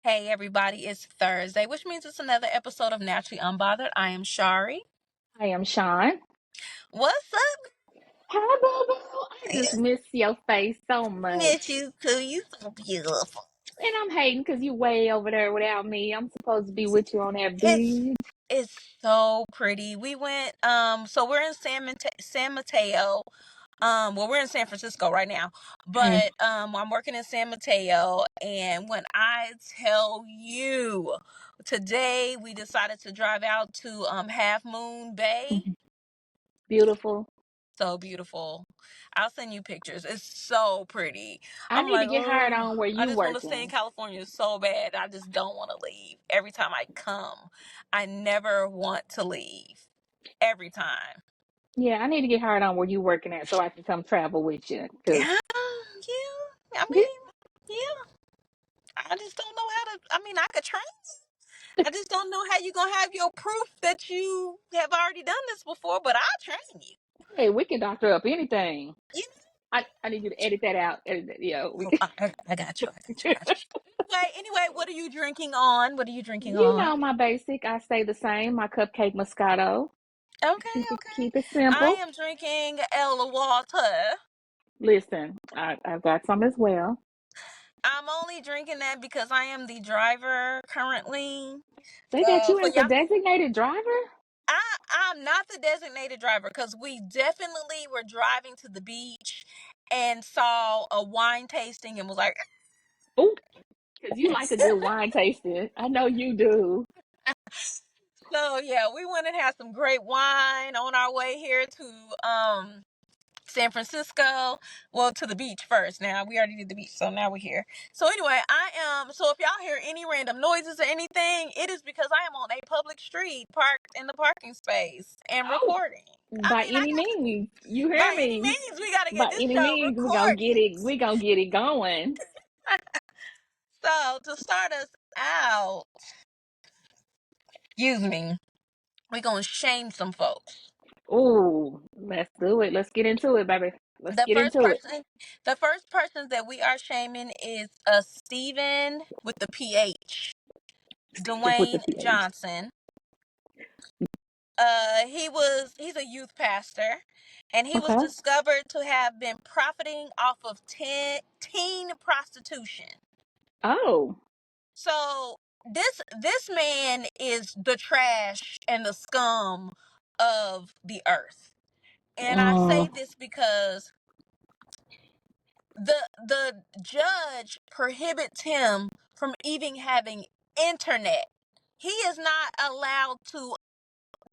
Hey everybody, it's Thursday, which means it's another episode of Naturally Unbothered. I am Shari. I am Sean. What's up? Hi, Boo Boo. I just miss your face so Miss much. you too. You so beautiful. And I'm hating because you way over there without me. I'm supposed to be with you on that It's beach. it's so pretty. We went so we're in San Mateo. Well, we're in San Francisco right now, Okay. but I'm working in San Mateo, and when I tell you, today we decided to drive out to Half Moon Bay. Beautiful. So beautiful. I'll send you pictures. It's so pretty. I I'm need to like, get hired oh, on where I you just want to stay in working. California so bad. I just don't want to leave. Every time I come, I never want to leave. Every time. Yeah, I need to get hired on where you working at so I can come travel with you. Cause Yeah, yeah. I yeah, mean, yeah. I just don't know how to. I mean, I could train. I just don't know how you gonna have your proof that you have already done this before. But I'll train you. hey, we can doctor up anything. You I need you to edit that out. Edit that. Yeah, we know, can. I got you. I got you. I got you. Anyway, what are you drinking on? What are you drinking You on? know my basic. I stay the same. My cupcake Moscato. Okay, Keep it okay. I simple. am drinking El Water. Listen, I've got some as well. I'm only drinking that because I am the driver currently. They got you For as the y'all, designated driver? I'm not the designated driver because we definitely were driving to the beach and saw a wine tasting and was like, Oh, because you like a good wine tasting. I know you do. so yeah, we went and had some great wine on our way here to San Francisco. Well, to the beach first. Now we already did the beach, so now we're here. So anyway, I am. So if y'all hear any random noises or anything, it is because I am on a public street, parked in the parking space and Oh, recording. I by mean, I any got to. means. You hear By any me? means, we got to get By this any show means, recorded. we gonna get it going. So to start us out, excuse me, we're gonna shame some folks. Oh, let's do it. Let's get into it, baby. Let's The get first into it. person, the first person that we are shaming is Steven with the PH. Stephen with the Dwayne PH. Johnson. He's a youth pastor, and he was Okay. discovered to have been profiting off of teen prostitution. Oh. So this man is the trash and the scum of the earth. And I say Mm. this because the judge prohibits him from even having internet. He is not allowed to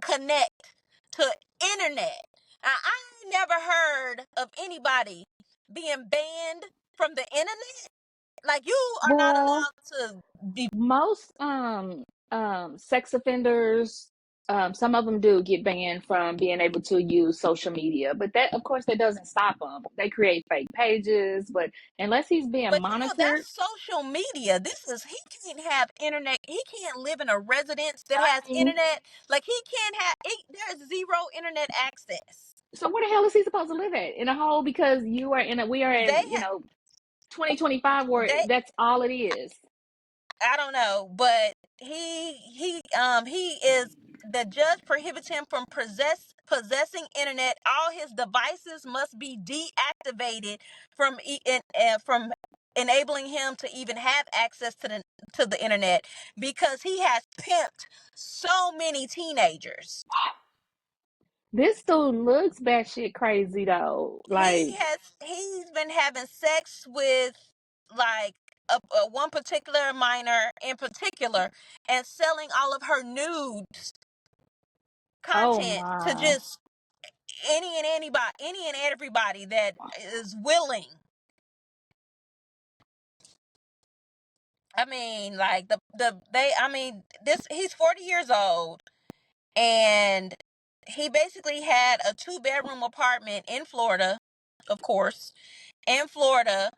connect to internet. I never heard of anybody being banned from the internet. Like, you are not Well, allowed to be. most sex offenders, some of them do get banned from being able to use social media, but that, of course, that doesn't stop them. They create fake pages, but unless he's being But monitored. that's social media. He can't have internet. He can't live in a residence that has I mean, internet. Like, he can't have there's zero internet access. so where the hell is he supposed to live at? In a hole? Because we are They in, 2025 where they that's all it is. I don't know, but he is the judge prohibits him from possessing internet. All his devices must be deactivated from enabling him to even have access to the internet because he has pimped so many teenagers. This dude looks batshit crazy though. Like, He's been having sex with, like, a one particular minor in particular, and selling all of her nude oh content to my. just any and everybody that is willing. I mean, like, this he's 40 years old, and he basically had a 2-bedroom apartment in Florida, of course, in Florida.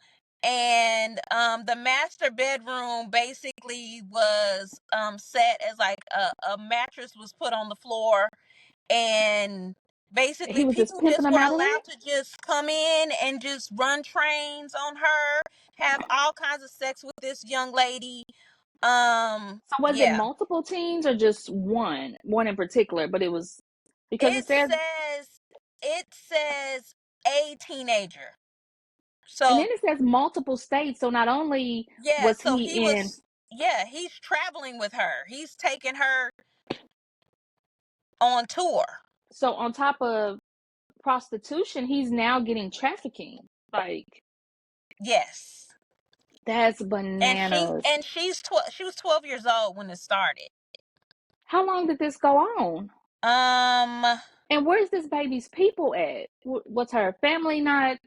And the master bedroom basically was set as like a mattress was put on the floor, and He basically was just people pimping just them were out of there? allowed to just come in and just run trains on her, have all kinds of sex with this young lady. So was it Yeah. multiple teens or just one in particular? But it was because It says it says a teenager. and then So it says multiple states. So not only yeah, was so he he in, was yeah, he's traveling with her. He's taking her on tour. so on top of prostitution, he's now getting trafficking. Like Yes. that's And bananas. she was 12 years old when it started. How long did this go on? Um And where's this baby's people at? Was her family not,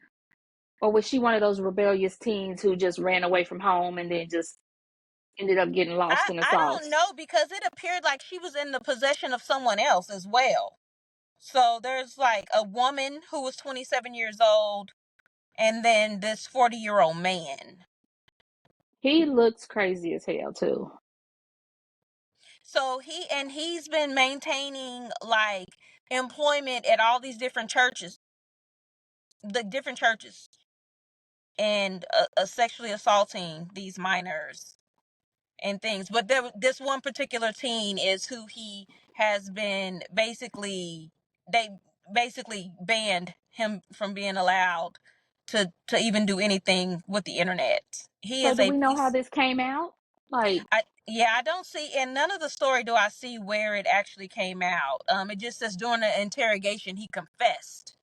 or was she one of those rebellious teens who just ran away from home and then just ended up getting lost in the I don't sauce? know because it appeared like she was in the possession of someone else as well. So there's like a woman who was 27 years old and then this 40-year-old man. He looks crazy as hell too. So he's been maintaining like employment at all these different churches, the different churches, and sexually assaulting these minors and things. But this one particular teen is who he has been they basically banned him from being allowed to even do anything with the internet. He So is do a we know how piece. this came out? Like, I don't see in none of the story do I see where it actually came out. It just says during the interrogation he confessed.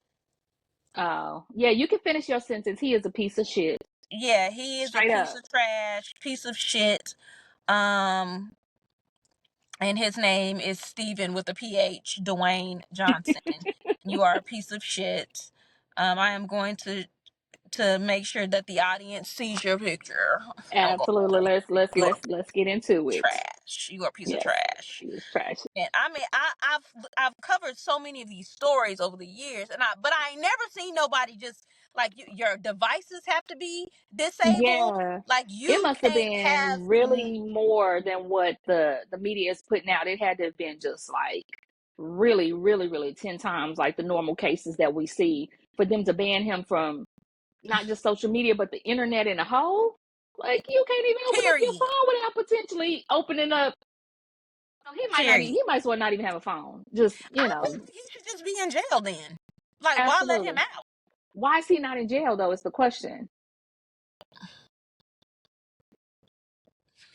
oh, yeah, you can finish your sentence. He is a piece of shit. Yeah, he is a Straight piece up. of trash, piece of shit. Um, and his name is Stephen with a PH, Dwayne Johnson. You are a piece of shit. I am going to make sure that the audience sees your picture. I'm going Absolutely. you are Let's get into it. trash. You are a piece of Yes, trash. he is trash. And I mean, I've covered so many of these stories over the years, but I ain't never seen nobody just like your devices have to be disabled. Yeah. Like It you must have can't been have. really more than what the media is putting out. It had to have been just like really, really, really 10 times like the normal cases that we see for them to ban him from not just social media, but the internet in a whole. Like you can't even open up your Period. phone without potentially opening up. So he might not even, Period. he might as well not even have a phone. Just, I think he should just be in jail then. Like, why let him absolutely. out? Why is he not in jail though? Is the question.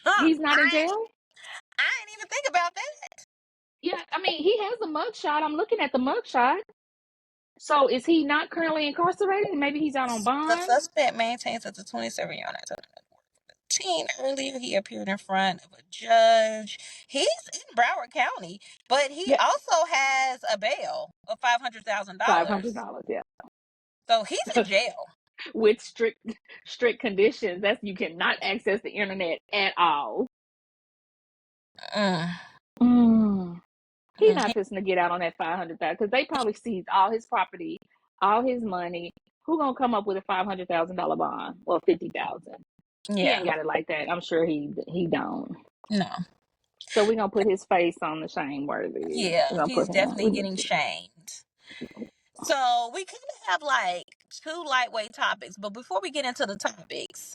Huh? He's not in jail? I ain't even think about that. Yeah, I mean, he has a mugshot. I'm looking at the mugshot. So is he not currently incarcerated? Maybe he's out on The bond? suspect maintains that the 27-year-old teen earlier he appeared in front of a judge. He's in Broward County, but he Yeah, also has a bail of $500,000. $500. Yeah, So he's in jail. with strict conditions. That's you cannot access the internet at all. Mm. Mm. He Mm. not fixing to get out on that 500,000 because they probably seized all his property, all his money. Who gonna come up with a $500,000 bond or 50,000? He Yeah. ain't got it like that. I'm sure he don't. No. So we're gonna put his face on the Shameworthy. We're Yeah, gonna he's put him. definitely getting shamed. So we kind of have like two lightweight topics, but before we get into the topics,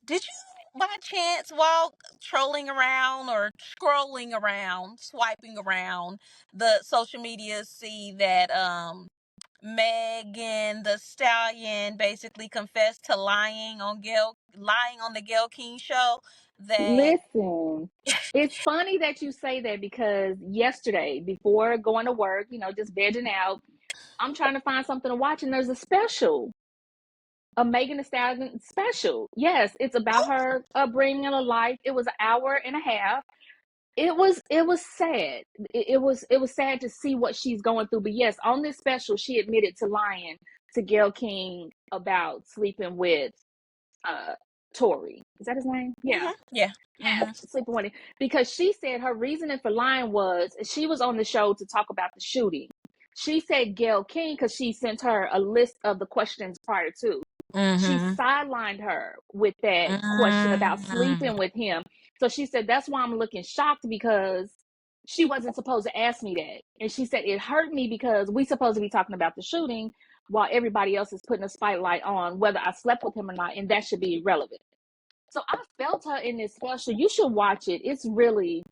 did you by chance while trolling around or scrolling around, swiping around the social media see that Megan the Stallion basically confessed to lying on the Gayle King show that Listen, it's funny that you say that because yesterday, before going to work, just vegging out, I'm trying to find something to watch, and there's a special, a Megan Thee Stallion special. Yes, it's about her upbringing and a life. It was an hour and a half. It was sad. It was sad to see what she's going through. But yes, on this special, she admitted to lying to Gayle King about sleeping with uh Tory. Is that his name? Yeah. yeah. Yes, sleeping with him. Because she said her reasoning for lying was she was on the show to talk about the shooting. She said Gayle King, because she sent her a list of the questions prior to. She Mm-hmm. sidelined her with that question about Mm-hmm. sleeping with him. So she said, that's why I'm looking shocked because she wasn't supposed to ask me that. And she said, it hurt me because we supposed to be talking about the shooting while everybody else is putting a spotlight on whether I slept with him or not. And that should be irrelevant. So I felt her in this special. You should watch it. It's really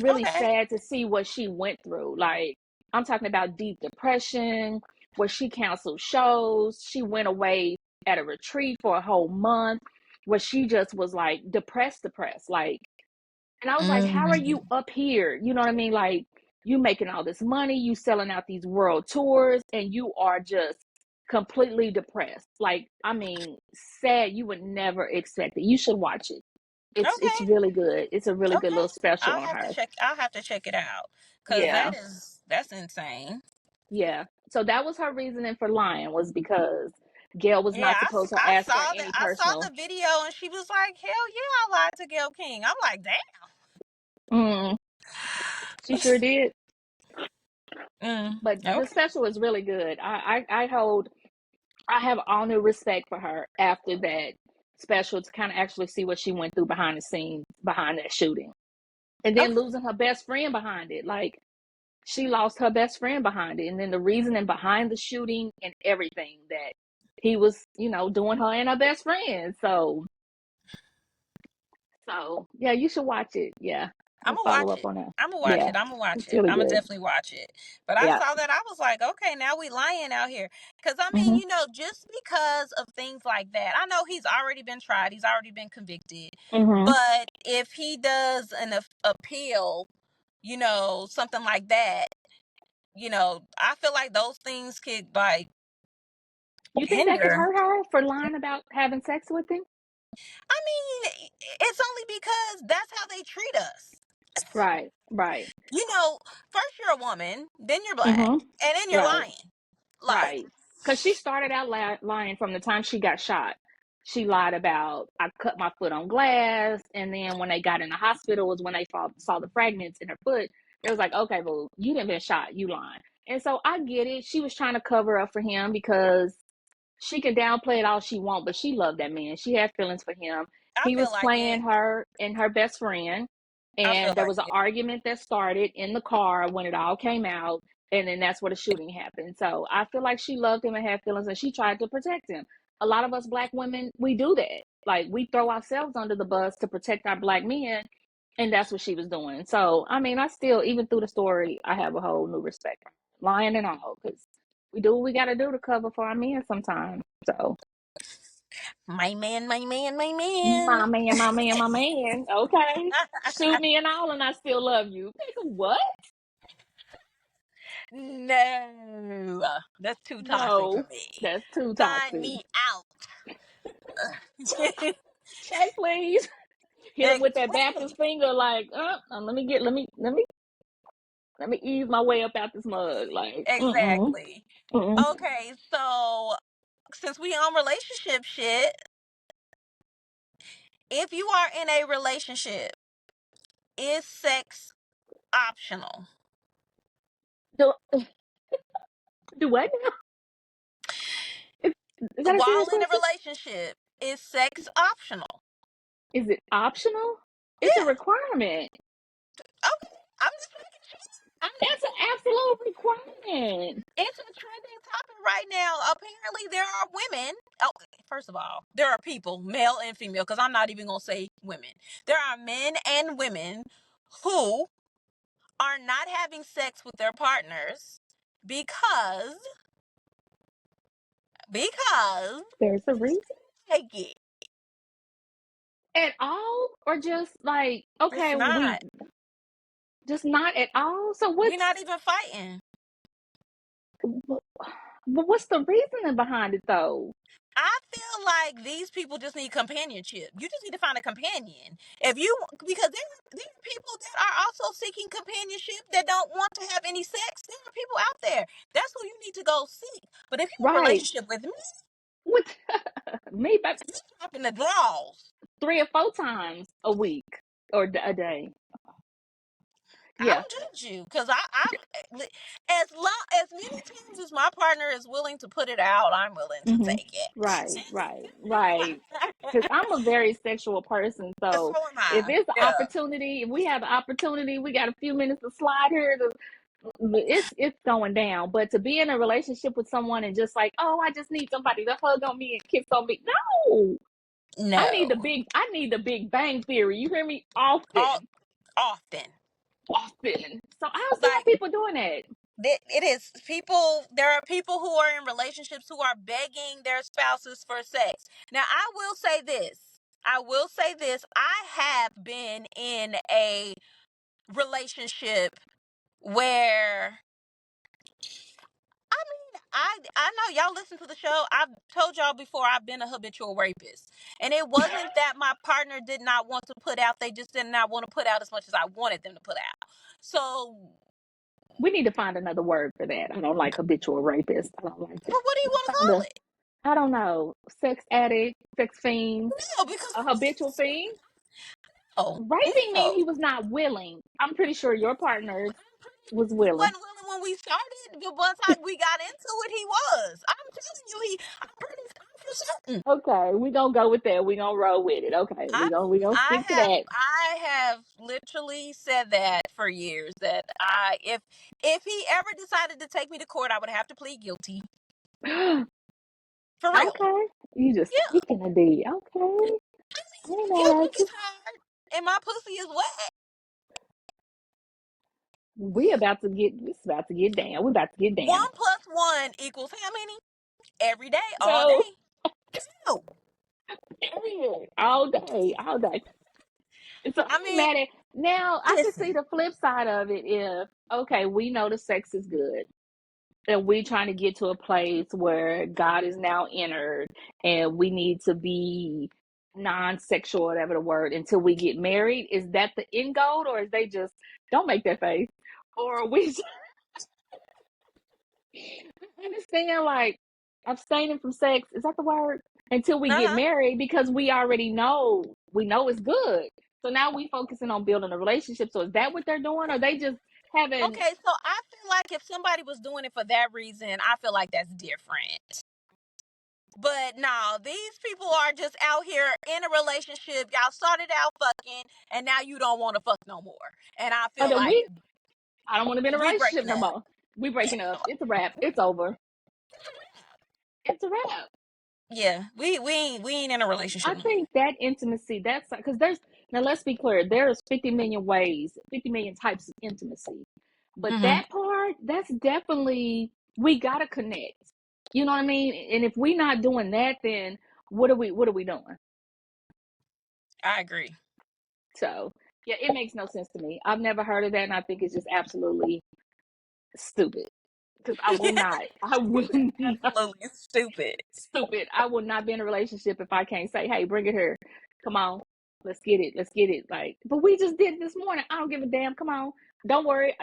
Okay. sad to see what she went through. Like, I'm talking about deep depression, where she canceled shows. She went away at a retreat for a whole month, where she just was like depressed. Like, and I was like, how are Mm. you up here? You know what I mean? Like, you making all this money, you selling out these world tours, and you are just completely depressed. Like, I mean, sad. You would never expect it. You should watch it. It's Okay. really good. It's a really good Okay. little special on her. I'll have to check it out cuz Yeah. that's insane. Yeah. So that was her reasoning for lying, was because Gail was Yeah, not supposed to I ask her saw that. any I saw personal. the video and she was like, "Hell yeah, I lied to Gail King." I'm like, Mm, she sure did. "Damn." But the Okay. special is really good. I have all new respect for her after that special, to kind of actually see what she went through behind the scenes behind that shooting. And then Okay. losing her best friend behind it. Like, she lost her best friend behind it. And then the reasoning behind the shooting and everything, that he was, doing her and her best friend. So yeah, you should watch it. Yeah. I'm I'll gonna follow watch up it. on that. I'm gonna watch Yeah. it. I'm gonna watch It's it. really I'm gonna good. definitely watch it. But I Yeah. saw that, I was like, okay, now we lying out here. Cause I mean, Hmm. just because of things like that, I know he's already been tried. He's already been convicted. Hmm. But if he does an appeal, something like that, I feel like those things could like You think that could hinder. hurt her for lying about having sex with him? I mean, it's only because that's how they treat us. Right. Right. First you're a woman, then you're black, Hmm. and then you're Right. lying. Like, Right. Because she started out lying from the time she got shot. She lied about, I cut my foot on glass. And then when they got in the hospital was when they saw the fragments in her foot. It was like, okay, well, you didn't been shot. You lying. And so I get it. She was trying to cover up for him because she can downplay it all she wants, but she loved that man. She had feelings for him. I He feel was like it. playing her and her best friend. I feel And there like was an it. argument that started in the car when it all came out. And then that's where the shooting happened. So I feel like she loved him and had feelings, and she tried to protect him. A lot of us black women, we do that. Like, we throw ourselves under the bus to protect our black men. And that's what she was doing. So, I mean, I still, even through the story, I have a whole new respect for her, lying and all, because we do what we got to do to cover for our men sometimes. So, My man, my man, my man. my man, my man, my man. Okay. Shoot me and all, and I still love you. Nigga, what? No, that's too toxic for No, me. that's too Sign toxic. me out. Check, please. Hit him with that Baptist Please. finger, like, let me ease my way up out this mug. Like, Exactly. mm. Okay, so since we on relationship shit, if you are in a relationship, is sex optional? Do, do what now? Is that a serious While in a question? relationship, is sex optional? Is it optional? It's a Yeah. requirement. Okay. I'm just making sure. I'm That's an absolute requirement. It's a trending topic right now. Apparently, there are women. Oh, first of all, there are people, male and female, because I'm not even going to say women. There are men and women who are not having sex with their partners because because There's a reason. they get At all? Or just like, just okay, we not. just not at all? So We're not even fighting. what's the reasoning behind it though? I feel like these people just need companionship. You just need to find a companion. If you Because there are people that are also seeking companionship that don't want to have any sex. There are people out there. That's who you need to go seek. But if you're in a Right. relationship with me, What? Me, but you dropping the draws. 3 or 4 times a week or a day. I Yeah. don't judge you because as many times as my partner is willing to put it out, I'm willing to Hmm. take it. Right, right, right. Because I'm a very sexual person, So so am if I. it's an Yeah, opportunity, if we have the opportunity, we got a few minutes to slide here. It's going down. But to be in a relationship with someone and just like, oh, I just need somebody to hug on me and kiss on me. No, No. I need the Big Bang Theory. You hear me? All Often. often. Often. So I don't see how Like people doing that. it is people. There are people who are in relationships who are begging their spouses for sex. Now, I will say this. I have been in a relationship where I know y'all listen to the show. I've told y'all before I've been a habitual rapist. And it wasn't that my partner did not want to put out, they just did not want to put out as much as I wanted them to put out. So, We need to find another word for that. I don't like habitual rapist. I don't like that. well, what do you want to Find a, call it? I don't know, sex addict, sex fiend, No, because a habitual fiend. no, Raping mean he no. was not willing. I'm pretty sure your partner was He willing. wasn't willing when we started, but once we got into it, he was. I'm telling you, I'm for certain. Okay, we gonna go with that. We gonna roll with it. Okay, I we mean, gonna stick to that. I have literally said that for years that if he ever decided to take me to court, I would have to plead guilty. For real. Okay, you just Yeah. speaking a D. Okay, I ain't Your mad dick at you. is hard and my pussy is wet. We about to get. It's about to get down. We about to get down. 1 + 1 equals how many? Every day, all So, day. No. period. All day, all day. So I I ain't mean, mad at. Now I can see listen. the flip side of it. If okay, we know the sex is good, and we trying to get to a place where God is now entered, and we need to be non-sexual, whatever the word, until we get married. Is that the end goal, or is they just don't make that face, or are we understand like abstaining from sex? Is that the word? Until we get Uh-huh. married, because we already know it's good. So now we focusing on building a relationship. So is that what they're doing, or they just having? Okay, so I feel like if somebody was doing it for that reason, I feel like that's different. But no, these people are just out here in a relationship. Y'all started out fucking, and now you don't want to fuck no more. And I Oh, feel that like I don't want to be in a we relationship breaking no up. more. We breaking up. It's a wrap. It's over. It's a wrap. Yeah, we ain't in a I relationship no think that intimacy, that's because there's, now let's be clear, there's 50 million ways, 50 million types of intimacy. But more. that part, that's definitely, we gotta connect. You know what I mean? And if we not doing that, then what are we doing? I agree. So yeah, it makes no sense to me. I've never heard of that, and I think it's just absolutely stupid. Because I will not Absolutely stupid. stupid. I will not be in a relationship if I can't say, "Hey, bring it here. Come on, let's get it. Let's get it." Like, but we just did it this morning. I don't give a damn. Come on, don't worry.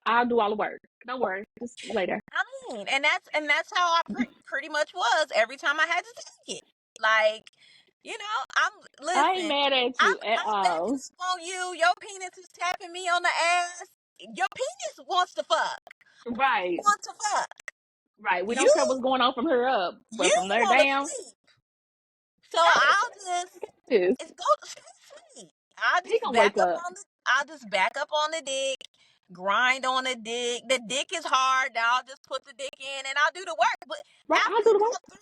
I'll do all the work. Don't worry. Just later. I mean, and that's how I pretty much was every time I had to take it. Like, I'm I ain't listen. mad at I'm you at I'm backing all. up on you. Your penis is tapping me on the ass. Your penis wants to fuck. Right, Want to fuck. right. We You don't care what's going on from here up, you but from there want to down, sleep. So I'll just this it's go to sleep. I'll he just gonna back wake up up. on the I'll just back up on the dick, grind on the dick. The dick is hard. Now I'll just put the dick in and I'll do the work. But Right, I'll after do the work. about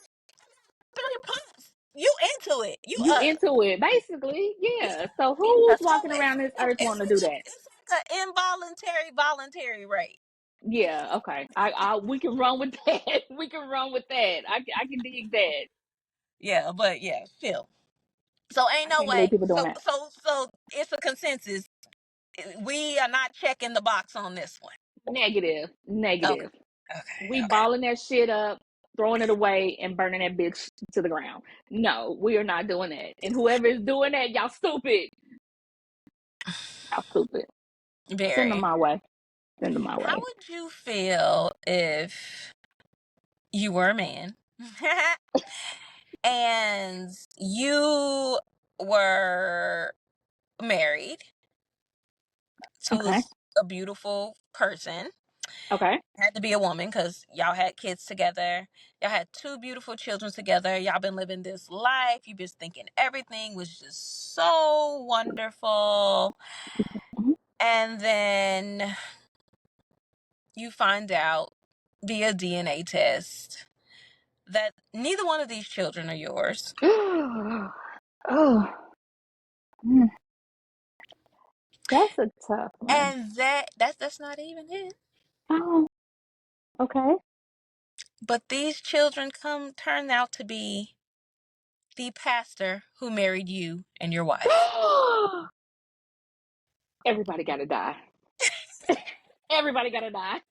three pumps, you into it. You You up. into it, basically. Yeah. Yeah. So Yeah. who's So walking around this earth wanting to do that? it's like an involuntary voluntary rate. Yeah. Okay. I we can run with that. We can run with that. I can dig that. Yeah, but yeah, still. So ain't I no can't believe way. people doing So that. so so it's a consensus. We are not checking the box on this one. Negative. Okay. Negative. We Okay. Okay. balling that shit up, throwing it away, and burning that bitch to the ground. No, we are not doing that. And whoever is doing that, y'all stupid. Y'all stupid. Send them Very. my way. Send them my How way. would you feel if you were a man and you were married to Okay. a beautiful person? Okay. Had to be a woman because y'all had kids together. Y'all had two beautiful children together. Y'all been living this life. You been thinking everything was just so wonderful. Mhm. And then you find out via DNA test that neither one of these children are yours. Oh, mm, that's a tough one. And that's not even it. Oh, okay. But these children turn out to be the pastor who married you and your wife. Everybody gotta die. Everybody gotta die.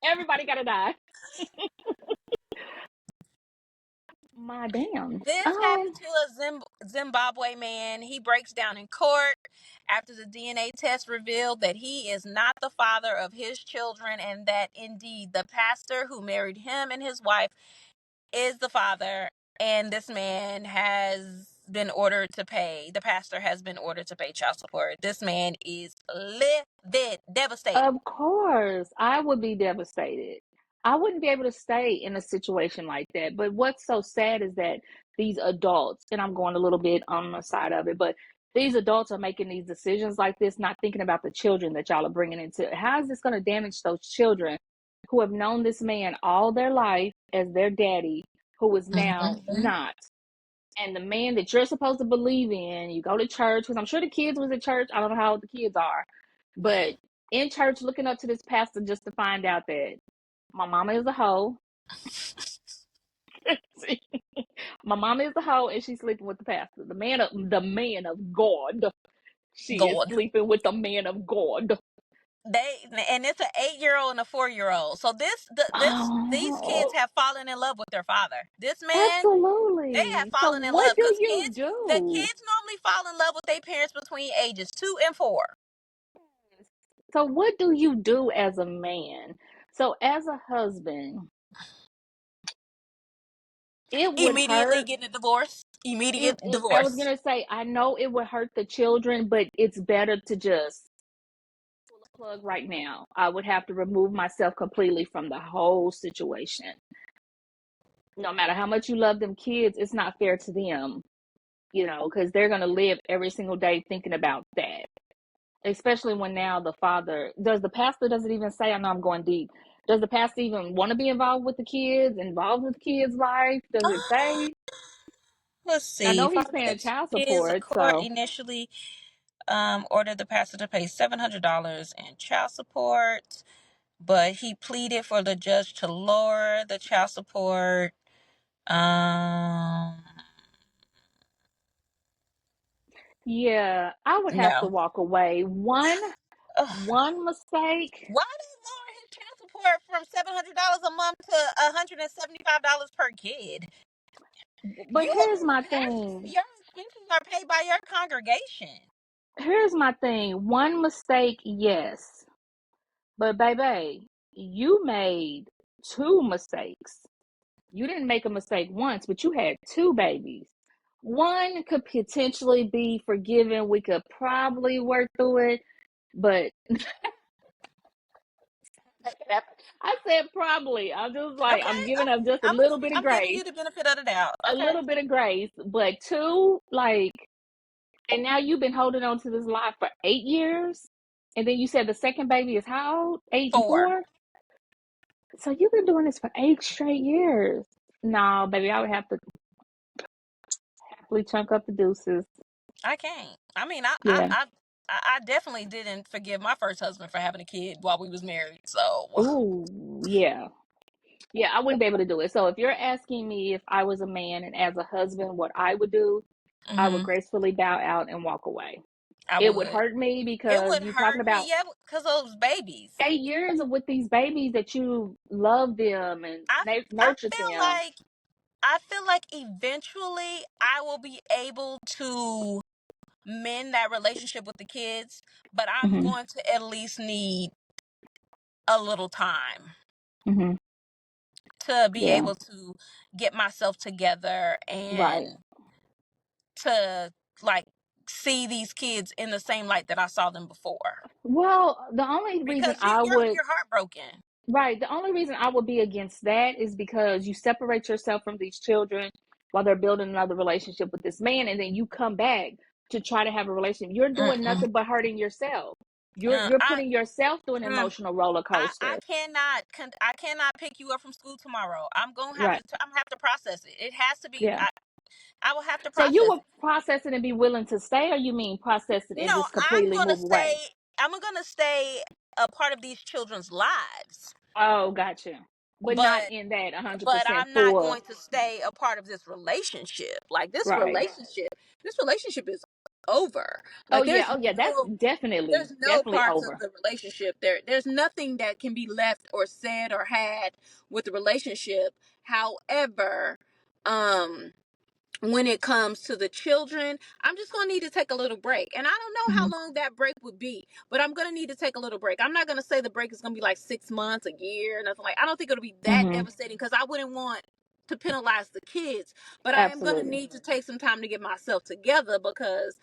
Everybody gotta die. My damn. This happened to a Zimbabwe man. He breaks down in court after the DNA test revealed that he is not the father of his children and that indeed the pastor who married him and his wife is the father. And this man has been ordered to pay, the pastor has been ordered to pay child support. This man is livid, devastated. Of course, I would be devastated. I wouldn't be able to stay in a situation like that. But what's so sad is that these adults, and I'm going a little bit on the side of it, but these adults are making these decisions like this, not thinking about the children that y'all are bringing into. How is this going to damage those children who have known this man all their life as their daddy, who is now Mm-hmm. not? And the man that you're supposed to believe in, you go to church, because I'm sure the kids was at church. I don't know how old the kids are, but in church looking up to this pastor just to find out that my mama is a hoe. My mama is a hoe and she's sleeping with the pastor. The man of God. She is God. sleeping with the man of God. And it's an 8-year-old and a 4-year-old. So these kids Oh, have fallen in love with their father. This man, they have absolutely. So fallen in what love do because you the do? kids normally fall in love with their parents between ages 2 and 4. So what do you do as a man? So as a husband, it would Immediately hurt. getting a divorce. Immediate I was divorce. gonna say, I know it would hurt the children, but it's better to just pull a plug right now. I would have to remove myself completely from the whole situation. No matter how much you love them kids, it's not fair to them, because they're gonna live every single day thinking about that. Especially when now the father does the pastor doesn't even say, I know I'm going deep. Does the pastor even want to be involved with the kids, involved with the kids' life? Does it say? Let's I see. know he's Father paying child his support, court so. initially ordered the pastor to pay $700 in child support, but he pleaded for the judge to lower the child support. Um, Yeah, I would have to no. walk away. One Ugh. one mistake. Why did they lower his child support from $700 a month to $175 per kid? But here's my thing. Your expenses are paid by your congregation. Here's my thing. One mistake, yes. But baby, you made two mistakes. You didn't make a mistake once, but you had two babies. One could potentially be forgiven. We could probably work through it, but I said probably. I'm just like, I'm Okay, giving up just a I'm little bit of I'm giving grace. you the benefit of the doubt. A Okay, little bit of grace, but two, like, and now you've been holding on to this lie for 8 years. And then you said the second baby is how old? Eight and 4. 4? So you've been doing this for 8 straight years. No, baby, I would have to happily chunk up the deuces. I can't. I mean, Yeah. I definitely didn't forgive my first husband for having a kid while we was married. So, Ooh, yeah. Yeah, I wouldn't be able to do it. So if you're asking me if I was a man and as a husband, what I would do, I would hmm gracefully bow out and walk away. I It would would. hurt me It because would you're talking hurt me, about yeah, because those babies. 8 years of with these babies that you love them and I I nurtured feel them. like I feel like eventually I will be able to mend that relationship with the kids, but I'm Hmm. going to at least need a little time Hmm. to be Yeah, able to get myself together right. and to like see these kids in the same light that I saw them before. Well, the only reason Because I would, you're heartbroken. right, the only reason I would be against that is because you separate yourself from these children while they're building another relationship with this man, and then you come back to try to have a relationship. You're doing Mm-mm. nothing but hurting yourself. You're I putting yourself through an mm, emotional roller I coaster. cannot I cannot pick you up from school tomorrow. I'm gonna have Right. to I'm gonna have to process it. It has to be. Yeah. I will have to So you process would it. process it and be willing to stay, or you mean process it and No, just completely move away? I'm gonna stay a part of these children's lives, Oh, gotcha. But not but in that 100% I'm not for going to stay a part of this relationship. Like right. this relationship is over. Oh Like yeah, oh yeah, that's there's no definitely parts of over. the relationship there's nothing that can be left or said or had with the relationship. However, um when it comes to the children, I'm just going to need to take a little break. And I don't know how Mhm. long that break would be, but I'm going to need to take a little break. I'm not going to say the break is going to be like 6 months, a year, nothing like. I don't think it'll be that Mhm. devastating because I wouldn't want to penalize the kids, but I am going to Absolutely. need to take some time to get myself together because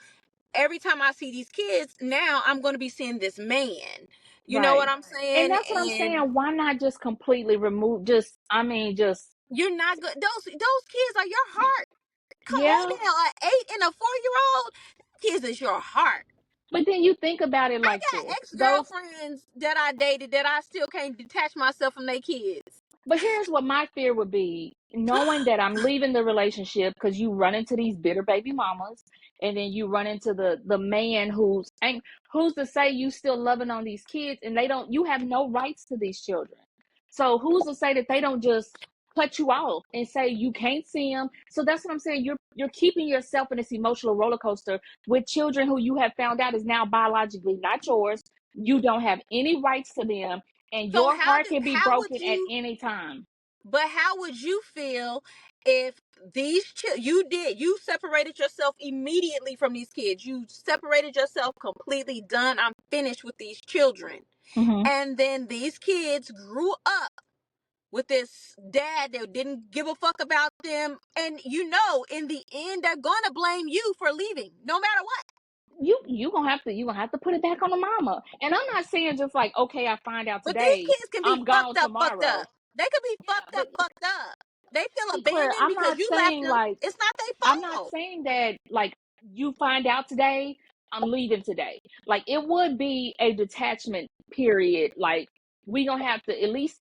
every time I see these kids, now I'm going to be seeing this man. You know what Right. I'm And saying? that's what I'm And saying. Why not just completely remove just I mean just you're not good. Those kids are your heart. Come on yeah. now, an 8 and a 4-year old. Kids is your heart. But then you think about it I like got this. ex Those girlfriends that I dated that I still can't detach myself from their kids. But here's what my fear would be, knowing that I'm leaving the relationship because you run into these bitter baby mamas, and then you run into the man who's to say you still loving on these kids, and they don't, you have no rights to these children. So who's to say that they don't just cut you off and say you can't see them? So that's what I'm saying. You're keeping yourself in this emotional roller coaster with children who you have found out is now biologically not yours. You don't have any rights to them, and So your heart can be how would broken at you? any time. But how would you feel if you separated yourself immediately from these kids? You separated yourself completely. Done. I'm finished with these children, Mm-hmm. and then these kids grew up with this dad that didn't give a fuck about them, and in the end they're gonna blame you for leaving no matter what. You gonna have to put it back on the mama. And I'm not saying just like, okay, I find out But these today, kids can be I'm gone fucked up, tomorrow. they could be Yeah, fucked up, they feel see, Claire, abandoned because you left them. It's not their I'm not fault. saying that like you find out today, I'm leaving today. Like it would be a detachment period. Like we gonna have to at least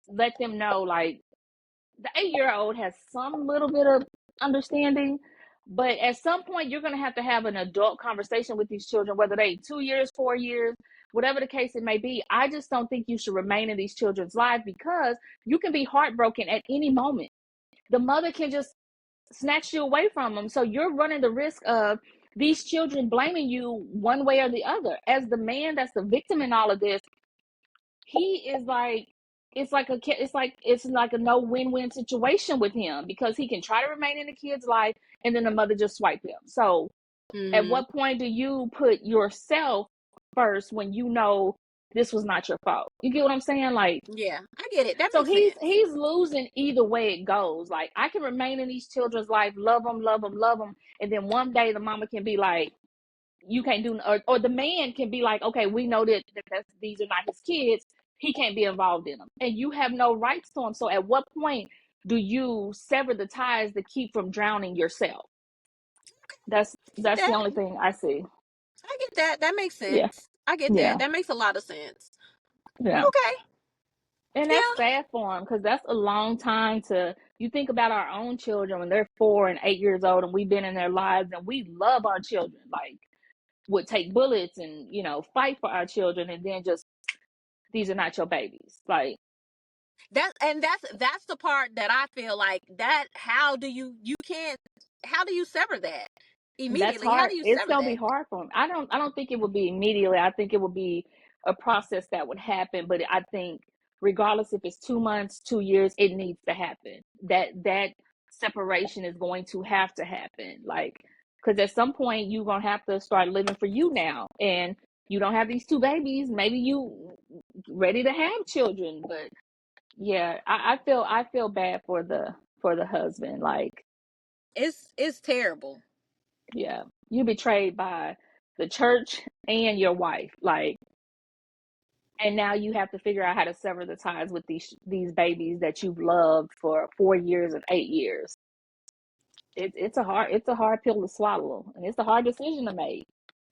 let them know like the 8 year old has some little bit of understanding, but at some point you're going to have an adult conversation with these children, whether they 2 years, 4 years, whatever the case it may be. I just don't think you should remain in these children's life because you can be heartbroken at any moment. The mother can just snatch you away from them. So you're running the risk of these children blaming you one way or the other. As the man that's the victim in all of this, he is like it's like a no win-win situation with him because he can try to remain in the kid's life and then the mother just swipe him. So at Mm-hmm. what point do you put yourself first when you know this was not your fault? You get what I'm saying? Like, Yeah, I get it. That so makes sense. he's losing either way it goes. Like I can remain in these children's life, love them, love them, love them, and then one day the mama can be like, you can't do, or the man can be like, okay, we know that these are not his kids, he can't be involved in them, and you have no rights to him. So at what point do you sever the ties to keep from drowning yourself? I get That's the that. only thing I see. I get that. That makes Yeah, sense. I get that. yeah, That makes a lot of sense. yeah. Okay. And that's Yeah. sad for them because that's a long time to, you think about our own children when they're 4 and 8 years old and we've been in their lives and we love our children, like would take bullets and fight for our children, and then just, these are not your babies. Like, That's the part that I feel like that you can't how do you sever that that's immediately? How hard. do you It's sever gonna be that? hard for them. I don't think it would be immediately. I think it would be a process that would happen. But I think regardless if it's 2 months, 2 years, it needs to happen. That separation is going to have to happen. Like, because at some point you're gonna have to start living for you now, and you don't have these two babies. Maybe you ready to have children, but yeah, I feel bad for the husband. Like, It's terrible. yeah, you betrayed by the church and your wife, like, and now you have to figure out how to sever the ties with these babies that you've loved for 4 years and 8 years. It's a hard pill to swallow, and it's a hard decision to make.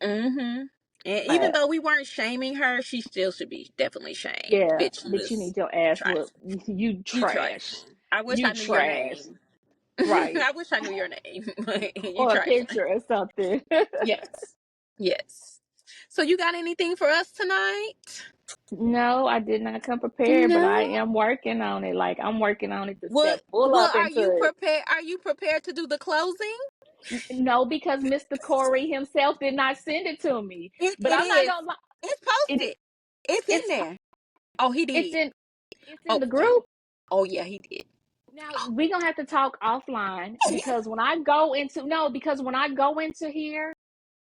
Mm-hmm. And even But though we weren't shaming her, she still should be definitely shamed. yeah, Bitch, you but you was need your ass whooped. trifling. You You trash. trifling. I wish You I knew your trash. name. Right. I wish I knew your name. You Or a trifling. picture or something. Yes. Yes. So you got anything for us tonight? No, I did not come prepared, but I No. am working on it. Like I'm working on it to Well, step full well, up into it. are you prepared to do the closing? No, because Mr. Corey himself did not send it to me. But It I'm not is. gonna lie. It's It posted. It's in it's there. Oh, he it's did. in it's in Oh, the okay. group. Oh, yeah, he did. Now we're gonna have to talk offline because when I go into no, because when I go into here,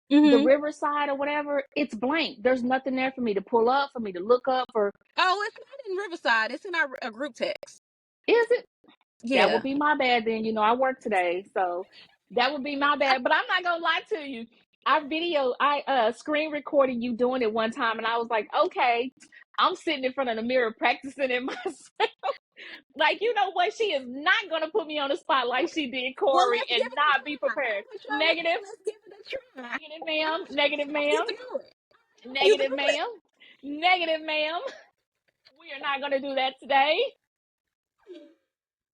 the Mm-hmm. Riverside or whatever, it's blank. There's nothing there for me to pull up, for me to look up, or Oh, it's not in Riverside. It's in our a group text. is it? That would Yeah. be my bad then. You know, I work today, so that would be my bad. But I'm not gonna lie to you. I screen recorded you doing it one time, and I was like, okay, I'm sitting in front of the mirror practicing it myself. Like, you know what? She is not gonna put me on the spot like she did Well, Corey let's give and it a not be try. prepared. I'm gonna show you. Negative, Let's give it a try. negative, ma'am, I'm negative, show you ma'am, through it. You negative, through it. ma'am, negative, ma'am. We are not gonna do that today.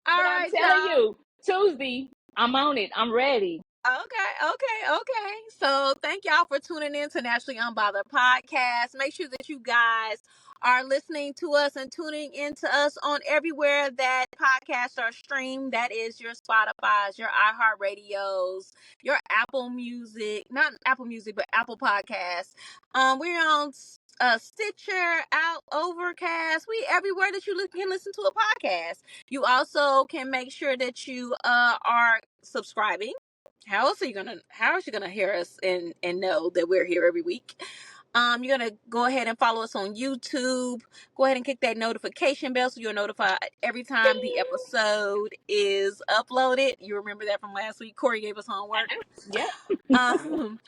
All But I'm right, telling y'all. you, Tuesday, I'm on it. I'm ready. Okay. So thank y'all for tuning in to Naturally Unbothered Podcast. Make sure that you guys are listening to us and tuning into us on everywhere that podcasts are streamed. That is your Spotify's, your iHeartRadios, your Apple Music, not Apple Music, but Apple Podcasts. We're on Stitcher, out Overcast. We everywhere that you can listen to a podcast. You also can make sure that you are subscribing. How is she gonna hear us and know that we're here every week? You're gonna go ahead and follow us on YouTube. Go ahead and click that notification bell so you're notified every time the episode is uploaded. You remember that from last week. Corey gave us homework. Yep. Um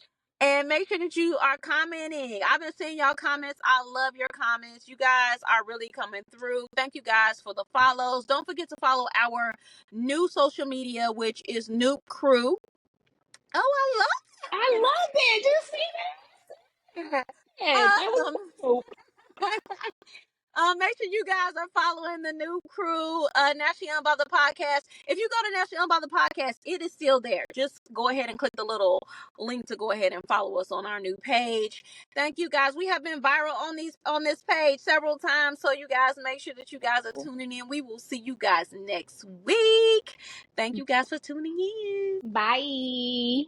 and make sure that you are commenting. I've been seeing y'all comments. I love your comments. You guys are really coming through. Thank you guys for the follows. Don't forget to follow our new social media, which is Noob Crew. Oh, I I love that. Did you see love that. that? That was dope. Make sure you guys are following the new crew, National Unbothered Podcast. If you go to National Unbothered Podcast, it is still there. Just go ahead and click the little link to go ahead and follow us on our new page. Thank you guys. We have been viral on this page several times, so you guys make sure that you guys are tuning in. We will see you guys next week. Thank you guys for tuning in. Bye.